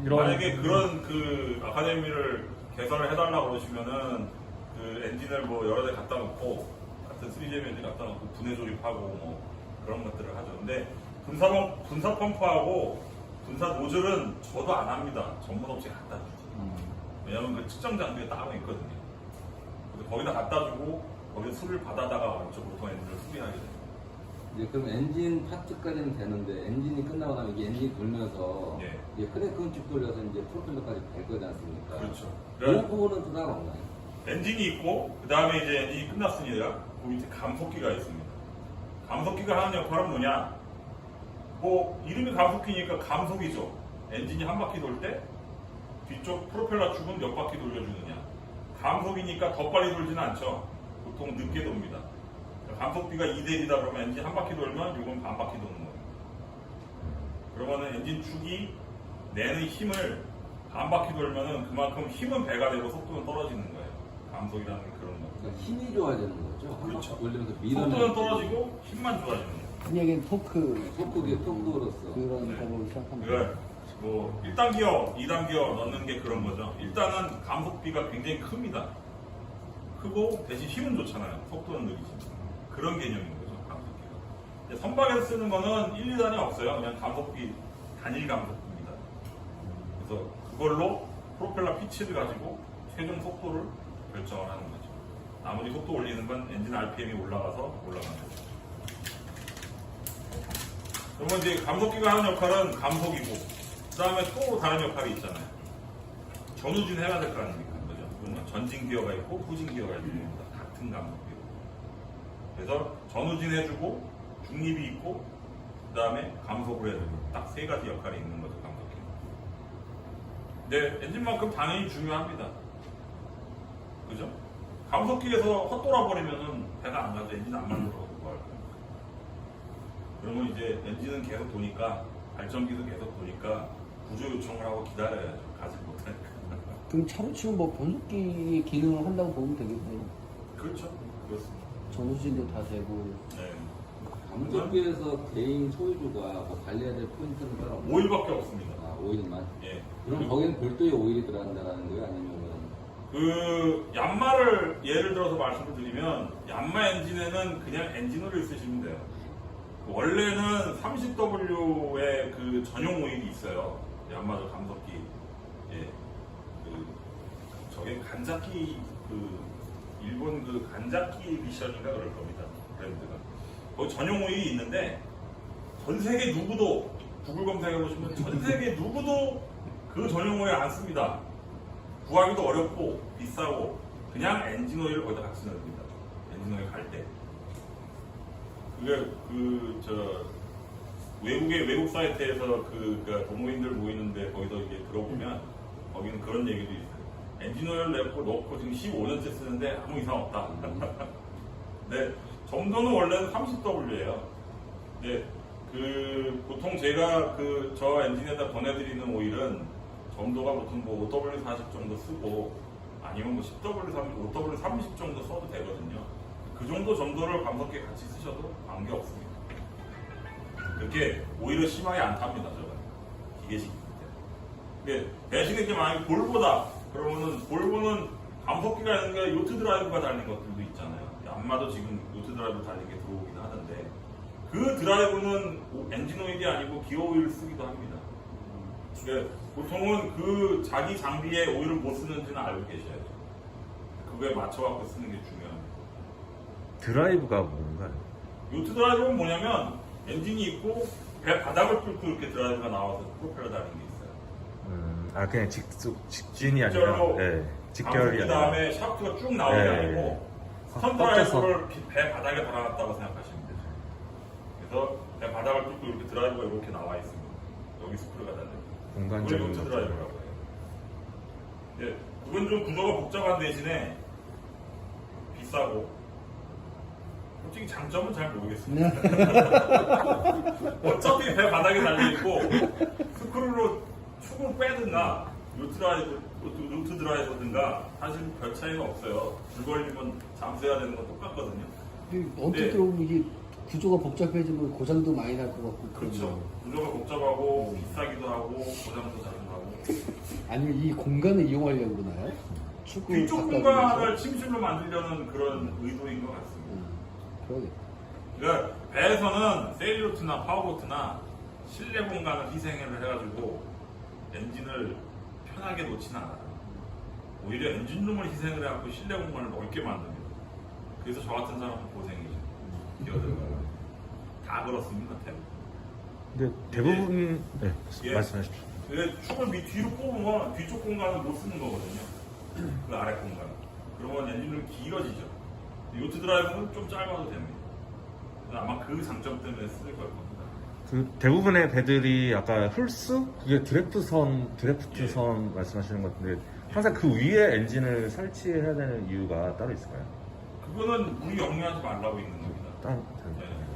이런 만약에 그런 그 아카데미를 개설을 해달라고 그러시면은 그 엔진을 뭐 여러 대 갖다 놓고 같은 3JM 엔진 갖다 놓고 분해 조립하고 뭐 그런 것들을 하죠. 근데 분사 펌프하고 분사 노즐은 저도 안 합니다. 전문 업체에 갖다 주지. 왜냐면 그 측정 장비가 따로 있거든요. 그래서 거기다 갖다 주고 거기서 수리를 받아다가 이쪽 보통 엔진을 수리하게 돼요. 이제 그럼 엔진 파트까지는 되는데 엔진이 끝나고 나면 이게 엔진이 돌면서 예. 이게 크랭크쭉 돌려서 이제 프로펠러까지 갈 거지 않습니까? 그렇죠. 이 부분은 또 따로 없나요? 엔진이 있고 그 다음에 이제 엔진이 끝났으니까 그 밑에 감속기가 있습니다. 감속기가 하는 역할은 뭐냐? 뭐 이름이 감속기니까 감속이죠. 엔진이 한 바퀴 돌 때 뒤쪽 프로펠러 축은 몇 바퀴 돌려주느냐. 감속이니까 더 빨리 돌지는 않죠. 보통 늦게 돕니다. 감속비가 2대1이다 그러면 엔진 한 바퀴 돌면 이건 반 바퀴 도는 거예요. 그러면은 엔진 축이 내는 힘을 반 바퀴 돌면은 그만큼 힘은 배가 되고 속도는 떨어지는 거예요. 감속이라는 게 그런 거. 그러니까 힘이 좋아지는 거죠. 한 그렇죠. 바퀴 돌리면서 밀어내는 속도는 떨어지고 힘만 좋아지는 거예요. 그 얘기는 토크 토크로서 그런 네. 거로 시작합니다. 그걸 뭐 1단 기어, 2단 기어 넣는 게 그런 거죠. 일단은 감속비가 굉장히 큽니다. 크고 대신 힘은 좋잖아요. 속도는 느리지. 그런 개념인 거죠. 감속기가. 이제 선박에서 쓰는 거는 1, 2단이 없어요. 그냥 감속비, 단일 감속비입니다. 그래서 그걸로 프로펠러 피치를 가지고 최종 속도를 결정을 하는 거죠. 나머지 속도 올리는 건 엔진 RPM이 올라가서 올라가는 거죠. 그러면 이제 감속기가 하는 역할은 감속이고, 그 다음에 또 다른 역할이 있잖아요. 전후진 해야 될 거 아닙니까? 그죠? 그러면 전진 기어가 있고 후진 기어가 있는 겁니다. 같은 감속기로. 그래서 전후진 해주고, 중립이 있고, 그 다음에 감속을 해주고, 딱 세 가지 역할이 있는 거죠, 감속기. 근데 엔진만큼 당연히 중요합니다. 그죠? 감속기에서 헛돌아버리면은 배가 안 가죠. 엔진 안 만들어서 뭐 할 거예요. 그러면 이제 엔진은 계속 도니까, 발전기도 계속 도니까, 구조 요청을 하고 기다려야죠. 가지 못하니까. 그럼 차로 치면 뭐 변속기 기능을 한다고 보면 되겠네요. 그렇죠. 그렇습니다. 전후진도 다 되고. 네. 감속기에서 개인 소유주가 뭐 관리해야 될 포인트는 따로 없나요? 오일밖에 없습니다. 아, 오일만. 예. 그럼 거기는 별도의 오일이 들어간다는 거예요? 아니면 그 얀마를 예를 들어서 말씀을 드리면 얀마 엔진에는 그냥 엔진오일을 쓰시면 돼요. 원래는 30W의 그 전용 오일이 있어요. 야마도 감속기, 예, 그 저게 간자키 그 일본 그 간자키 미션인가 그럴 겁니다. 브랜드가. 거기 전용 오일이 있는데 전 세계 누구도 구글 검색해 보시면 전 세계 누구도 그 전용 오일 안 씁니다. 구하기도 어렵고 비싸고 그냥 엔진 오일을 거기다 같이 넣습니다. 엔진 오일 갈 때. 그게 외국 사이트에서 그 동호인들 모이는데 거기서 이게 들어보면 거기는 그런 얘기도 있어요. 엔진 오일 넣고 지금 15년째 쓰는데 아무 이상 없다. 근데 점도는 원래는 30W예요. 근데 보통 제가 저 엔진에다 보내드리는 오일은 점도가 보통 뭐 5W40 정도 쓰고 아니면 뭐 10W30, 5W30 정도 써도 되거든요. 그 정도 점도를 감속기에 같이 쓰셔도 관계 없습니다. 그렇게 오히려 심하게 안 탑니다, 저는. 기계식 때. 대신에 이제 만약에 볼보다, 그러면은 볼보는 감속기가 있는 게 요트 드라이브가 달린 것들도 있잖아요. 안마도 지금 요트 드라이브 달린 게 들어오긴 하던데, 그 드라이브는 엔진 오일이 아니고 기어 오일을 쓰기도 합니다. 보통은 그 자기 장비에 오일을 못 쓰는지는 알고 계셔야죠. 그거에 맞춰갖고 쓰는 게 중요합니다. 드라이브가 뭔가요? 요트 드라이브는 뭐냐면 엔진이 있고 배 바닥을 뚫고 이렇게 드라이브가 나와서 프로펠러 달린 게 있어요. 그냥 직진이 아니라 직결로 직결이 그 아니라 다음에 샤프트가 쭉 나오는 게 아니고 선 드라이브를 배 바닥에 달아놨다고 생각하시면 되죠. 그래서 배 바닥을 뚫고 이렇게 드라이브가 이렇게 나와 있습니다. 여기 스크류가 달려요. 그걸 공간적인 요트 드라이브라고 해요. 예, 그건 좀 구조가 복잡한 대신에 비싸고 솔직히 장점은 잘 모르겠습니다. 어차피 배 바닥에 달려있고 스크류로 축을 빼든가 요트 드라이버든가 사실 별 차이가 없어요. 불 걸리면 잠수해야 되는 건 똑같거든요. 언뜻 들어보면 이게 구조가 복잡해지면 고장도 많이 날 것 같고 그렇죠. 구조가 복잡하고 비싸기도 하고 고장도 자주 나고. 아니면 이 공간을 이용하려고 그러나요? 축구 뒤쪽 바꿔주면서? 공간을 침실로 만들려는 그런 의도인 것 같습니다. 그러겠다. 그러니까 배에서는 세일요트나 파워보트나 실내 공간을 희생을 해가지고 엔진을 편하게 놓지는 않아요. 오히려 엔진룸을 희생을 해갖고 실내 공간을 넓게 만듭니다. 그래서 저 같은 사람은 고생이죠. 기어들어가요. 다 그렇습니다. 근데 대부분 예. 말씀하십시오. 축을 뒤로 뽑으면 뒤쪽 공간을 못 쓰는 거거든요. 그 아래 공간. 그러면 엔진룸이 길어지죠. 요트 드라이브는 좀 짧아도 됩니다. 아마 그 장점 때문에 쓸 걸 겁니다. 그 대부분의 배들이 아까 홀수? 그게 드래프트선 말씀하시는 것 같은데 항상 그 위에 엔진을 설치해야 되는 이유가 따로 있을까요? 그거는 물이 역류하지 말라고 있는 겁니다.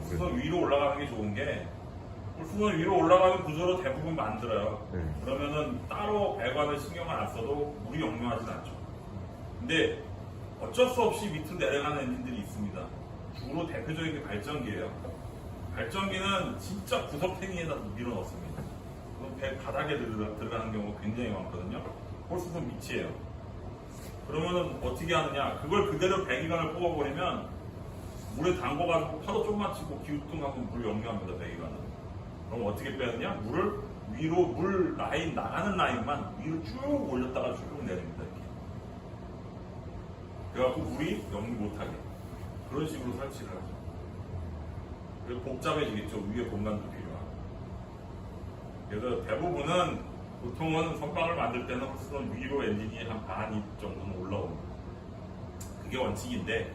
수선 위로 올라가는 게 좋은 게 수선 위로 올라가는 구조로 대부분 만들어요. 네. 그러면은 따로 배관을 신경을 안 써도 물이 역류하진 않죠. 근데 어쩔 수 없이 밑으로 내려가는 엔진들이 있습니다. 주로 대표적인 게 발전기예요. 발전기는 진짜 구석탱이에다 밀어 넣습니다. 배 바닥에 들어가는 경우가 굉장히 많거든요. 홀수선 밑이에요. 그러면은 어떻게 하느냐? 그걸 그대로 배기관을 뽑아버리면 물에 담궈가지고 파도 좀만 치고 기우뚱하면 물 역류합니다. 배기관은. 그럼 어떻게 빼느냐? 물을 위로 물 라인 나가는 라인만 위로 쭉 올렸다가 쭉 내립니다. 이렇게. 그래갖고 물이 역류 못하게 그런 식으로 설치를 하죠. 그래서 복잡해지겠죠. 위에 공간도 필요하고. 그래서 대부분은 보통은 선박을 만들 때는 홀수선 위로 엔진이 한 반 입 정도는 올라옵니다. 그게 원칙인데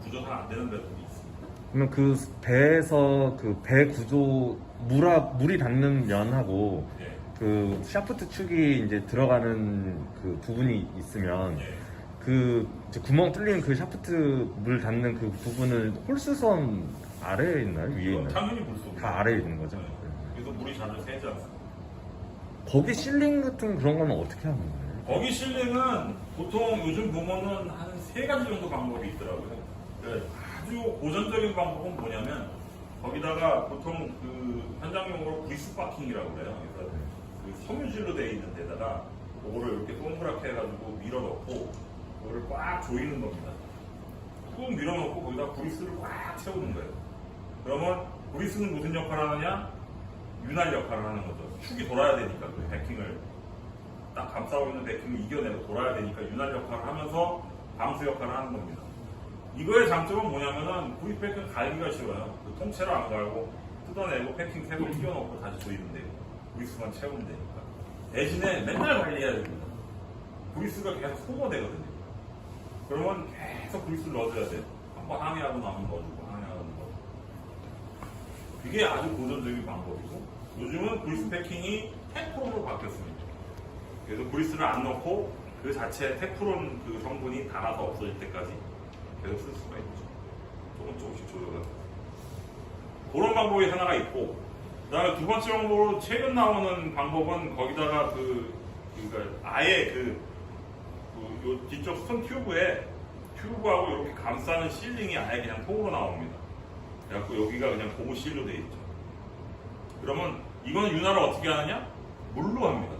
구조상 안 되는 배들이 있습니다. 그러면 그 배에서 그 배 구조 물이 닿는 면하고 예. 그 샤프트 축이 이제 들어가는 그 부분이 있으면 예. 그 이제 구멍 뚫린 그 샤프트 물 닿는 그 부분은 홀수선 아래에 있나요? 위에 있나요? 당연히 물속에 다 아래에 있는 거죠? 네. 그래서 물이 자주 새지 않습니다. 거기 실링 같은 그런 거는 어떻게 하는 거예요? 거기 실링은 보통 요즘 보면은 한 3가지 정도 방법이 있더라고요. 그러니까 아주 고전적인 방법은 뭐냐면 거기다가 보통 그 현장용으로 브리스 파킹이라고 그래요. 그래서 그 섬유질로 되어 있는 데다가 그거를 이렇게 동그랗게 해가지고 밀어넣고 그거를 꽉 조이는 겁니다. 꾹 밀어넣고 거기다 브리스를 꽉 채우는 거예요. 그러면 브리스는 무슨 역할을 하느냐? 윤활 역할을 하는 거죠. 축이 돌아야 되니까 그 베킹을 딱 감싸고 있는 베킹을 이겨내고 돌아야 되니까 윤활 역할을 하면서 방수 역할을 하는 겁니다. 이거의 장점은 뭐냐면은 구리 패킹 갈기가 쉬워요. 그 통째로 안 갈고 뜯어내고 패킹 새거 끼워놓고 다시 조이면 되고 구리수만 채우면 되니까. 대신에 맨날 관리해야 됩니다. 구리수가 계속 소모되거든요. 그러면 계속 구리수를 넣어줘야 돼요. 한번 항해하고 나면 넣어주고 항해하고 넣어주고. 그게 아주 고전적인 방법이고 요즘은 구리수 패킹이 테프론으로 바뀌었습니다. 그래서 구리수를 안 넣고 그 자체 테프론 그 성분이 닳아서 없어질 때까지 계속 쓸 수가 있죠. 조금씩 조절해서. 그런 방법이 하나가 있고, 그 다음에 두 번째 방법으로 최근 나오는 방법은 거기다가 그러니까 아예 요 뒤쪽 스톤 튜브하고 이렇게 감싸는 실링이 아예 그냥 통으로 나옵니다. 그래갖고 여기가 그냥 고무 실로 되어 있죠. 그러면 이거는 윤활을 어떻게 하느냐? 물로 합니다.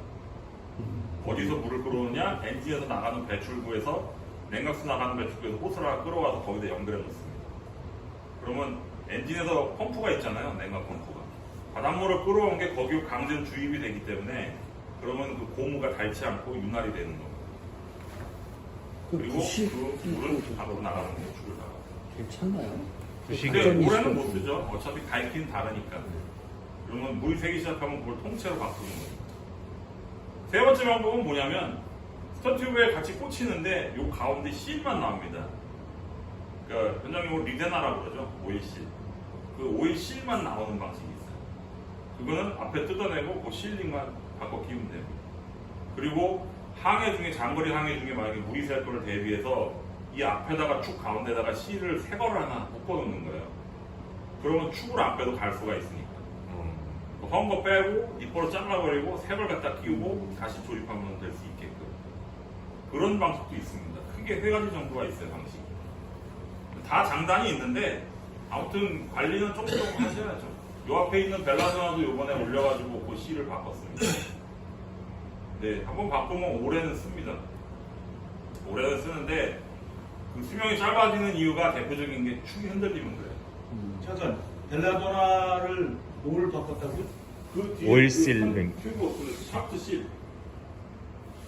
어디서 물을 끌어오느냐? 엔진에서 나가는 배출구에서 냉각수 나가는 배출구에서 호스를 끌어와서 거기다 연결해 놓습니다. 그러면 엔진에서 펌프가 있잖아요. 냉각 펌프가. 바닷물을 끌어온 게 거기로 강제로 주입이 되기 때문에 그러면 그 고무가 닳지 않고 윤활이 되는 겁니다. 그리고 그 물은 밖으로 나가는 게 축을 나가요. 괜찮나요? 근데 올해는 못 쓰죠. 어차피 닳기는 다르니까. 그러면 물이 새기 시작하면 그걸 통째로 바꾸는 거예요. 세 번째 방법은 뭐냐면 스턴튜브에 같이 꽂히는데 요 가운데 실만 나옵니다. 그러니까 현장용으로 리데나라고 그러죠. 오일실. 그 오일실만 나오는 방식이 있어요. 그거는 앞에 뜯어내고 그 실링만 바꿔 끼우면 됩니다. 그리고 항해 중에 장거리 항해 중에 만약에 물이 셀 거를 대비해서 이 앞에다가 축 가운데다가 실을 새 거를 하나 묶어 놓는 거예요. 그러면 축을 안 빼도 갈 수가 있으니까. 헝거 빼고 니퍼로 잘라버리고 새걸 갖다 끼우고 다시 조립하면 될 수 있게끔 그런 방식도 있습니다. 크게 3가지 정도가 있어요. 방식이 다 장단이 있는데 아무튼 관리는 조금 하셔야죠. 요 앞에 있는 벨라도나도 요번에 올려가지고 그 실을 바꿨습니다. 네, 한번 바꾸면 올해는 씁니다. 올해는 쓰는데 그 수명이 짧아지는 이유가 대표적인 게 축이 흔들리면 그래요. 잠깐, 벨라도나를 뭘 바꿨다고요? 그 뒤에 오일 그 실링. 튜브 그 샤프트 실.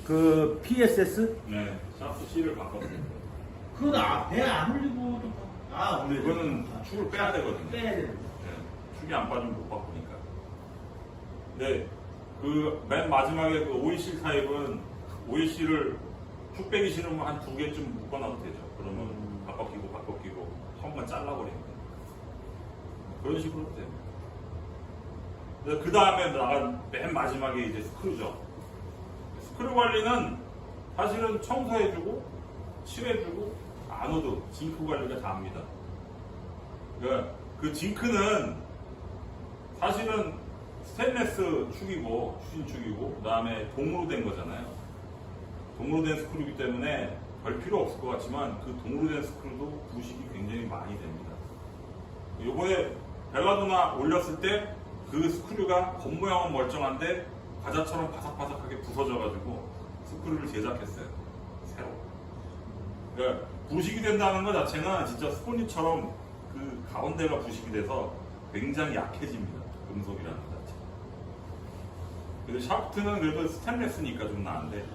그 PSS? 네, 샤프트 실을 바꿨어요. 그건 배 안 올리고 올려요. 이거는 축을 빼야 되거든요. 빼야 되는 네, 축이 안 빠지면 못 바꾸니까. 네, 그 맨 마지막에 그 오일실 타입은 오일실을 축 빼기 싫으면 한 2개쯤 묶어놔도 되죠. 그러면 바꿔 끼고 턱만 잘라버립니다. 그런 식으로 됩니다. 그 다음에 나간 맨 마지막에 이제 스크류죠. 스크류 관리는 사실은 청소해주고 칠해주고 아노드, 징크 관리가 다 합니다. 그러니까 그 징크는 사실은 스테인레스 축이고 추진축이고 그 다음에 동으로 된 거잖아요. 동으로 된 스크류이기 때문에 별 필요 없을 것 같지만 그 동으로 된 스크류도 부식이 굉장히 많이 됩니다. 요번에 벨라도나 올렸을 때 그 스크류가 겉모양은 멀쩡한데 과자처럼 바삭바삭하게 부서져가지고 스크류를 제작했어요. 새로. 그러니까 부식이 된다는 것 자체는 진짜 스폰지처럼 그 가운데가 부식이 돼서 굉장히 약해집니다. 금속이라는 것 자체. 그래서 샤프트는 그래도 스테인레스니까 좀 나은데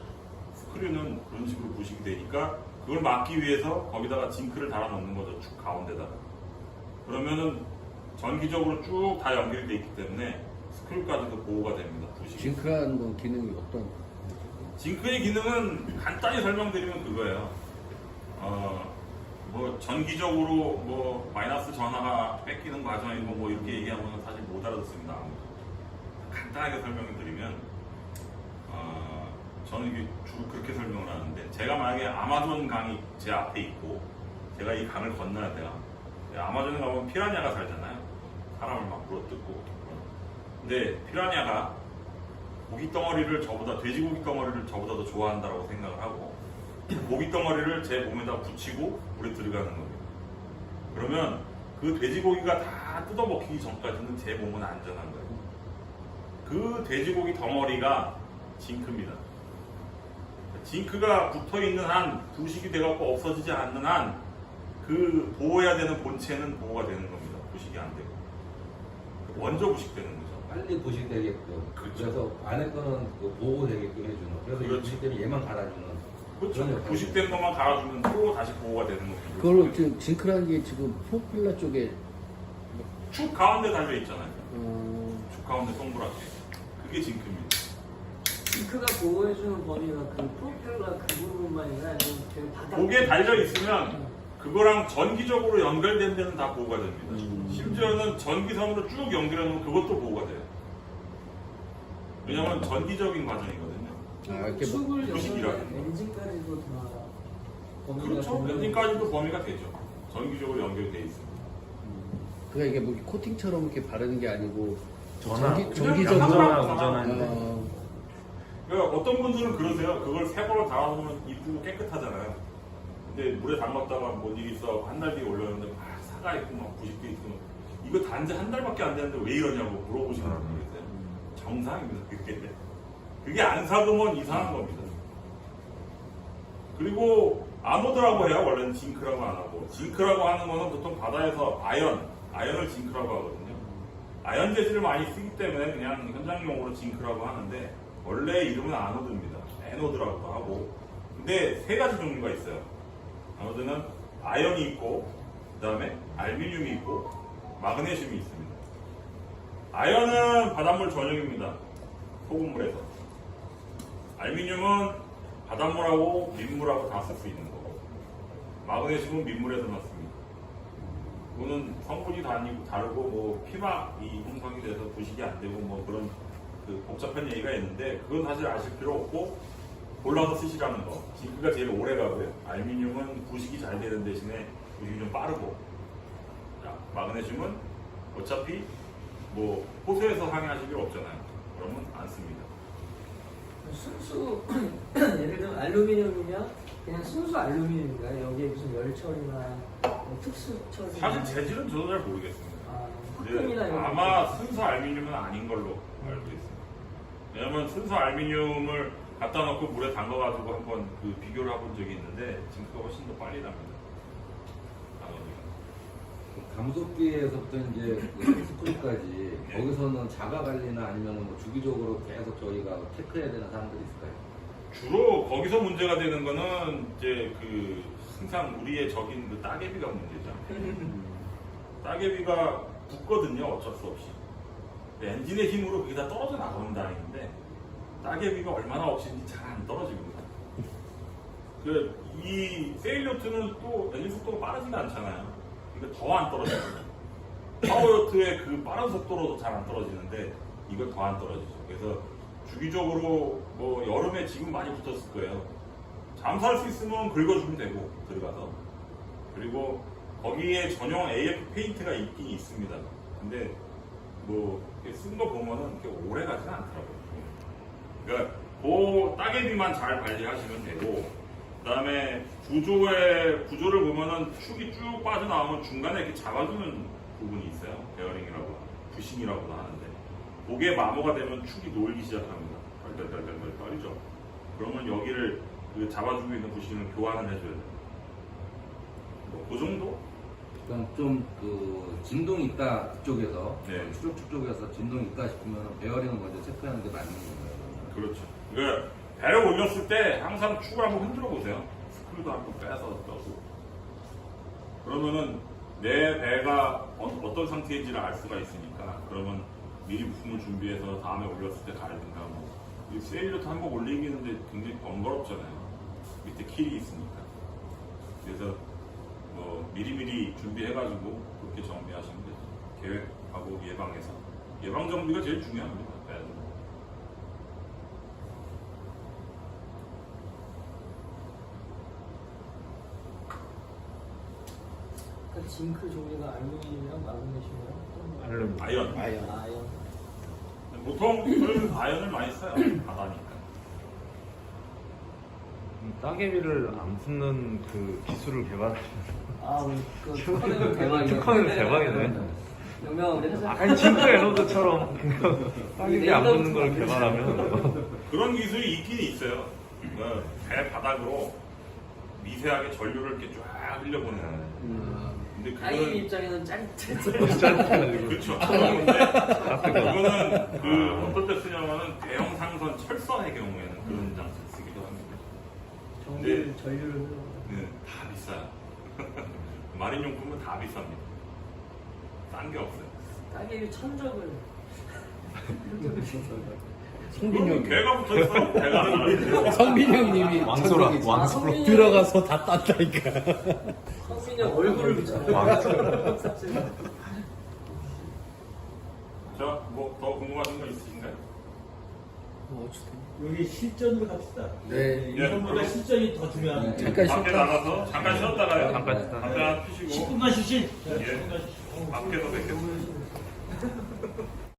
스크류는 그런 식으로 부식이 되니까 그걸 막기 위해서 거기다가 징크를 달아놓는 거죠. 축 가운데다가. 그러면은 전기적으로 쭉 다 연결이 되어 있기 때문에 스크류까지도 보호가 됩니다. 부식이. 징크라는 건 기능이 어떤? 징크의 기능은 간단히 설명드리면 그거예요. 뭐 전기적으로 뭐 마이너스 전하가 뺏기는 과정이고 뭐 이렇게 얘기하면 사실 못 알아듣습니다. 아무도. 간단하게 설명을 드리면 저는 이게 주로 그렇게 설명을 하는데 제가 만약에 아마존 강이 제 앞에 있고 제가 이 강을 건너야 돼요. 아마존에 가보면 피라냐가 살잖아요. 사람을 막 물어뜯고. 근데 피라냐가 고기 덩어리를 돼지고기 덩어리를 저보다 더 좋아한다고 생각을 하고 고기 덩어리를 제 몸에다 붙이고 물에 들어가는 겁니다. 그러면 그 돼지고기가 다 뜯어먹히기 전까지는 제 몸은 안전한 거예요. 그 돼지고기 덩어리가 징크입니다. 징크가 붙어있는 한, 부식이 돼갖고 없어지지 않는 한 그 보호해야 되는 본체는 보호가 되는 겁니다. 부식이 안 되고. 원조 부식되는 거죠. 빨리 부식되게끔 그렇죠. 그래서 안에 거는 그 보호되게끔 해주는 그래서 이 그렇죠. 부식되면 얘만 갈아주는 그렇죠. 그런 역할이 부식된 것만 갈아주면 또 다시 보호가 되는 거죠. 그걸로 지금 징크라는 게 지금 프로펠러 쪽에 축 가운데 달려 있잖아요. 어, 축 가운데 동그랗게. 그게 징크입니다. 징크가 보호해주는 범위가 그 프로펠러 그 부분만이나 아니면 그 바닥 목에 달려 있으면 그거랑 전기적으로 연결된 데는 다 보호가 됩니다. 심지어는 전기선으로 쭉 연결해 놓으면 그것도 보호가 돼요. 왜냐면 전기적인 과정이거든요. 아, 이렇게 뭐, 축을 부식이라고. 연결한 엔진까지도 다 범위가 그렇죠. 되는 엔진까지도 범위가 되죠. 전기적으로 연결돼 있습니다. 그러니까 이게 뭐 코팅처럼 이렇게 바르는 게 아니고 전화, 전기적으로 운전하는데 어, 그러니까 어떤 분들은 그러세요. 그걸 새 거로 달아놓으면 이쁘고 깨끗하잖아요. 근데 물에 담갔다가 뭔 일이 있어 한 달 뒤에 올렸는데 막 사가 있고 막 부식돼 있고 이거 단지 한 달밖에 안 됐는데 왜 이러냐고 물어보시는 분이 계세요. 정상입니다. 그게 안 사그면 이상한 겁니다. 그리고 아노드라고 해요. 원래는 징크라고 안 하고 징크라고 하는 거는 보통 바다에서 아연을 징크라고 하거든요. 아연 재질을 많이 쓰기 때문에 그냥 현장용어로 징크라고 하는데 원래 이름은 아노드입니다. 에노드라고도 하고. 근데 세 가지 종류가 있어요. 아노드는 아연이 있고, 그 다음에 알미늄이 있고, 마그네슘이 있습니다. 아연은 바닷물 전용입니다. 소금물에서. 알미늄은 바닷물하고 민물하고 다 쓸 수 있는 거고. 마그네슘은 민물에서 넣습니다. 그거는 성분이 다르고 뭐 피막이 형성이 돼서 부식이 안 되고 뭐 그런 그 복잡한 얘기가 있는데 그건 사실 아실 필요 없고 골라서 쓰시라는 거. 징크가 제일 오래 가고요. 알미늄은 부식이 잘 되는 대신에 부식이 좀 빠르고. 자, 마그네슘은 어차피 뭐 호수에서 항해하실 필요 없잖아요. 그러면 안 씁니다. 순수 예를 들면 알루미늄이면 그냥 순수 알루미늄인가요? 여기에 무슨 열처리나 뭐 특수 처리 사실 재질은 저도 잘 모르겠습니다. 화금이나 근데 이런 아마 순수 알미늄은 아닌 걸로 알고 있습니다. 왜냐면 순수 알미늄을 갖다 놓고 물에 담가가지고 한번 그 비교를 해본 적이 있는데 징크가 훨씬 더 빨리 납니다. 감속기에서부터 이제 스프링까지 네. 거기서는 자가 관리나 아니면 뭐 주기적으로 계속 저희가 체크해야 되는 사항들이 있을까요? 주로 거기서 문제가 되는 거는 이제 그 항상 우리의 적인 그 따개비가 문제죠. 따개비가 붙거든요, 어쩔 수 없이. 엔진의 힘으로 그게 다 떨어져 나가는 다행인데 따개비가 얼마나 없이인지 잘 안 떨어집니다. 이 세일요트는 또 엔진 속도가 빠르지가 않잖아요. 그러니까 더 안 떨어져요. 파워요트의 그 빠른 속도로도 잘 안 떨어지는데 이거 더 안 떨어지죠. 그래서 주기적으로 뭐 여름에 지금 많이 붙었을 거예요. 잠수할 수 있으면 긁어주면 되고 들어가서 그리고 거기에 전용 AF 페인트가 있긴 있습니다. 근데 뭐 쓴 거 보면은 이렇게 오래 가지는 않더라고요. 그러니까 그 따개비만 잘 관리하시면 되고 그다음에 구조를 보면은 축이 쭉 빠져나오면 중간에 이렇게 잡아주는 부분이 있어요. 베어링이라고 부싱이라고도 하는데 그게 마모가 되면 축이 놀기 시작합니다. 덜덜덜덜 떨리죠. 그러면 여기를 그 잡아주고 있는 부싱을 교환을 해줘야 돼요. 그 정도? 그러니까 좀 그 진동이 있다 그쪽에서 네. 추력축 쪽에서 진동이 있다 싶으면 베어링을 먼저 체크하는 게 맞는 건가요? 그렇죠. 그러니까 배를 올렸을 때 항상 축을 한번 흔들어 보세요. 스크류도 한번 빼서 떠고. 그러면은 내 배가 어떤 상태인지를 알 수가 있으니까 그러면 미리 부품을 준비해서 다음에 올렸을 때 가야된다. 이 세일로트 한번 올리기는데 굉장히 번거롭잖아요. 밑에 킬이 있으니까. 그래서 뭐 미리미리 준비해가지고 그렇게 정비하시면 되죠. 계획하고 예방해서. 예방 정비가 제일 중요합니다. 배는. 그 징크 종류가 알루미늄이랑 마그네슘이랑 알루미늄. 아연. 아연. 보통 저희는 아연을 많이 써요. 바다니까. 따개비를 안 붙는 그 기술을 개발하시는. 그 특허는 대박이네. 특허는 대박이네. 유명한 우리 회사. 아니 징크 에너드처럼 따개비 안 붙는 걸 개발하면 그런 기술이 있긴 있어요. 배 바닥으로 미세하게 전류를 이렇게 쫙 흘려보내는. 근데 타인 그거는 입장에는 짜릿해. 그렇죠. 그거는 그 어떨 때 쓰냐면은 대형 상선 철선의 경우에는 그런 장치 쓰기도 합니다. 전기를 전류를 흘러. 네, 다 비싸요. 마린용품은 다 비쌉니다. 싼 게 없어요. 따개비 천적을. 성빈이 형, 개가 붙어 있어. 개가 성빈이 형님이 왕소라, 천국이지. 왕소라. 성빈이 들어가서 다 땄다니까. 성민이 형 얼굴을 비춰. 자, 뭐 더 궁금하신 거 있으신가요? 여기 실전으로 갑시다. 네. 이전보다 실전이 더 중요합니다. 잠깐 밖에 쉬었다. 나가서 잠깐 쉬었다가요. 잠깐 쉬었다. 잠깐 쉬시고 10분만 쉬시. 예. 밖에서 뵙겠습니다.